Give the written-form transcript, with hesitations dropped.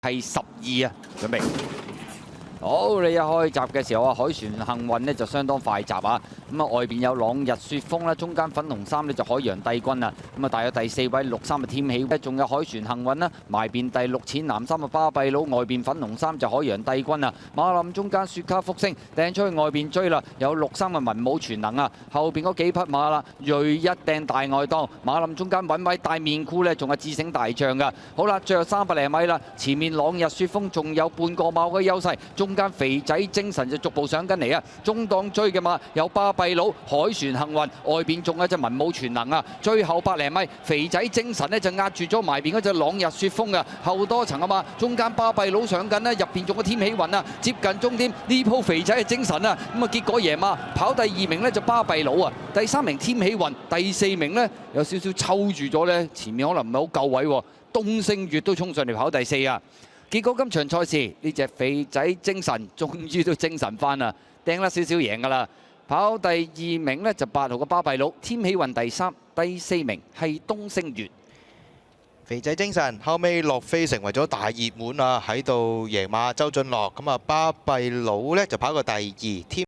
係12啊，準備。 好，你一開閘嘅時候啊，海船幸運呢就相當快閘啊！咁啊，外邊有朗日雪峰啦，中間粉紅衫呢就海洋帝君啊！咁啊，大約第4位綠衫嘅添喜咧，仲有海船幸運啦，埋邊第6淺藍衫嘅巴閉佬，外邊粉紅衫就海洋帝君啊！馬林中間雪卡福星掟出去外邊追啦，有綠衫嘅文武全能啊！後邊嗰幾匹馬啦，銳一掟大外檔，馬林中間穩位大面箍呢，仲係智醒大將噶。好啦，最後300零米啦，前面朗日雪峰仲有半個馬嘅優勢。 中間肥仔精神就逐步上緊嚟啊！中檔追嘅馬有巴閉佬、海船幸運，外邊仲有隻文武全能啊！最後100零米，肥仔精神呢就壓住咗埋邊嗰隻朗日雪峰啊！後多層啊嘛，中間巴閉佬上緊啦，入邊仲有添喜雲啊！接近終點呢鋪肥仔嘅精神啊！咁啊結果贏馬跑第2名呢就巴閉佬啊，第3名添喜雲，第4名呢有少少抽住咗呢，前面可能唔係好夠位喎，東星月都衝上嚟跑第4啊！ 結果今場賽事呢隻肥仔精神終於都精神翻啦，掟甩少少贏㗎啦。跑第2名呢就8號嘅巴閉佬，添喜雲第3，第4名係東星月。肥仔精神後尾落飛成為咗大熱門啊，喺度贏馬周俊樂，咁啊巴閉佬呢就跑過第2，添